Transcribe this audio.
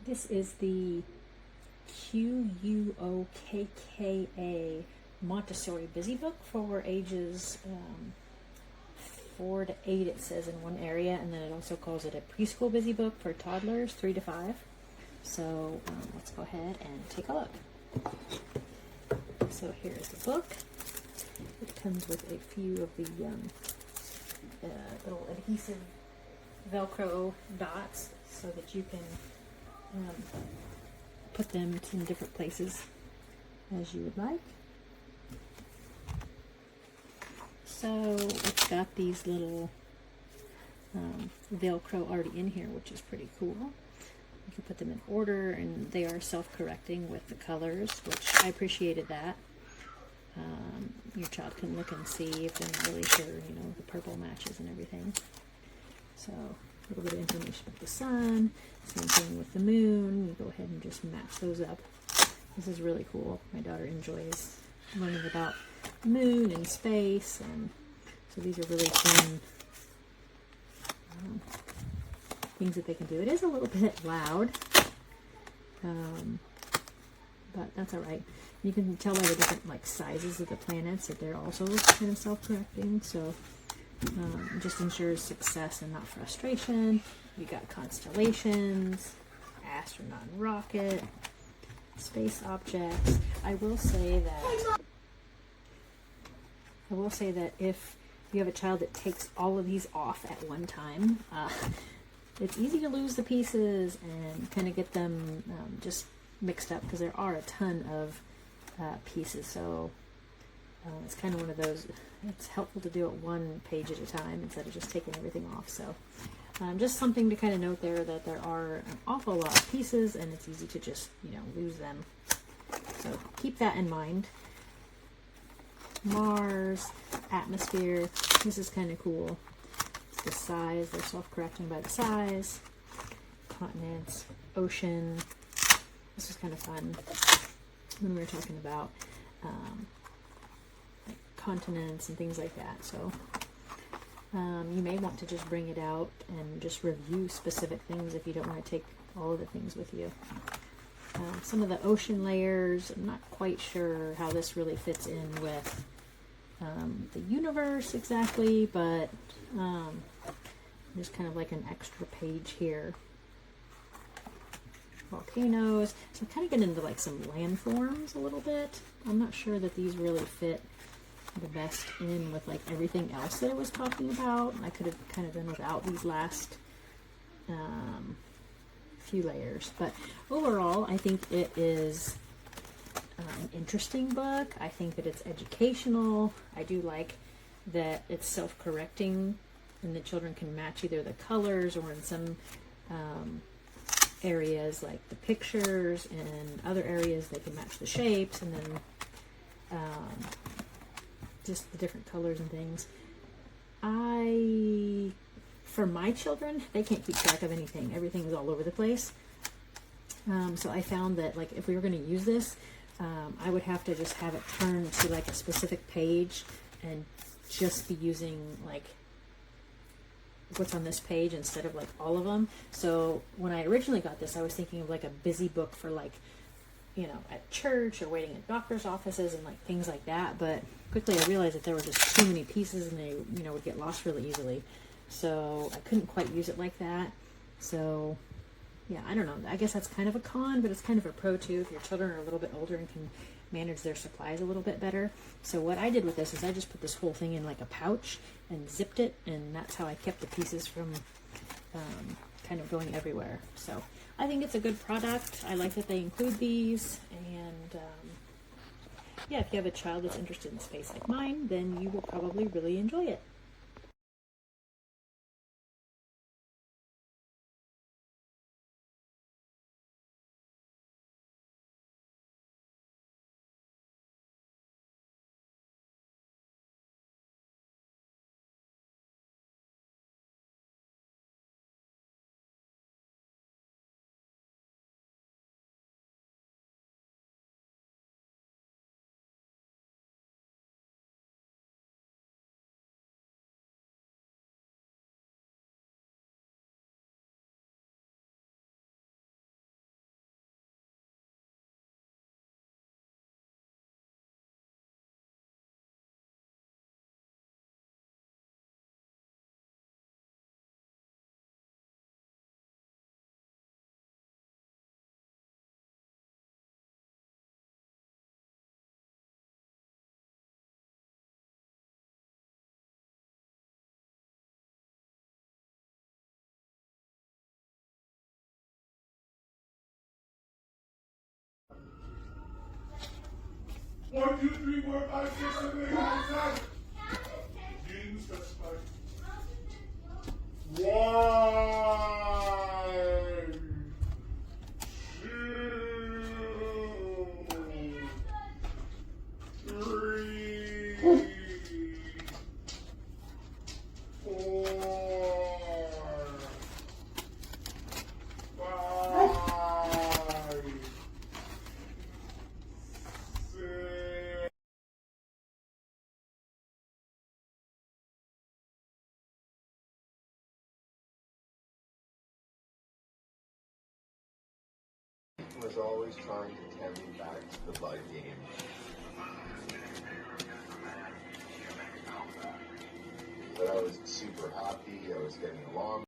This is the QUOKKA Montessori Busy Book for ages 4 to 8, it says in one area, and then it also calls it a preschool busy book for toddlers 3 to 5. So let's go ahead and take a look. So here's the book. It comes with a few of the little adhesive Velcro dots so that you can put them in different places as you would like. So it's got these little Velcro already in here, which is pretty cool. You can put them in order, and they are self-correcting with the colors, which I appreciated that. Your child can look and see if they're not really sure, you know, the purple matches and everything. So a little bit of information with the sun, same thing with the moon. You go ahead and just match those up. This is really cool. My daughter enjoys learning about the moon and space, and so these are really fun things that they can do. It is a little bit loud, but that's all right. You can tell by the different like sizes of the planets that they're also kind of self-correcting, so it just ensures success and not frustration. You got constellations, astronaut and rocket, space objects. I will say that if you have a child that takes all of these off at one time, it's easy to lose the pieces and kind of get them just mixed up, because there are a ton of pieces. So it's kind of one of those, it's helpful to do it one page at a time instead of just taking everything off. So just something to kind of note there, that there are an awful lot of pieces and it's easy to just, you know, lose them. So keep that in mind. Mars, atmosphere, this is kind of cool. It's the size, they're self-correcting by the size. Continents, ocean, this is kind of fun when we were talking about like continents and things like that. So you may want to just bring it out and just review specific things if you don't want to take all of the things with you. Some of the ocean layers, I'm not quite sure how this really fits in with the universe exactly, but there's kind of like an extra page here. Volcanoes, so I'm kind of getting into like some landforms a little bit. I'm not sure that these really fit the best in with like everything else that it was talking about. I could have kind of done without these last few layers, but overall I think it is an interesting book. I think that it's educational. I do like that it's self-correcting and the children can match either the colors, or in some areas like the pictures, and other areas they can match the shapes, and then just the different colors and things. For my children, they can't keep track of anything. Everything is all over the place. So I found that like if we were going to use this, I would have to just have it turn to like a specific page and just be using like what's on this page instead of like all of them. So when I originally got this, I was thinking of like a busy book for like, you know, at church or waiting at doctor's offices and like things like that. But quickly I realized that there were just too many pieces and they, you know, would get lost really easily. So I couldn't quite use it like that. So yeah, I don't know. I guess that's kind of a con, but it's kind of a pro too if your children are a little bit older and can manage their supplies a little bit better. So what I did with this is I just put this whole thing in like a pouch and zipped it, and that's how I kept the pieces from kind of going everywhere. So I think it's a good product. I like that they include these, and yeah, if you have a child that's interested in space like mine, then you will probably really enjoy it. 1, 2, 3, 4, 5, 6, 7, 8, 9, 10. Didn't specify. 1, 2, 3, 4, 5, 6. Was always trying to tempt me back to the bud game. But I was super happy, I was getting along.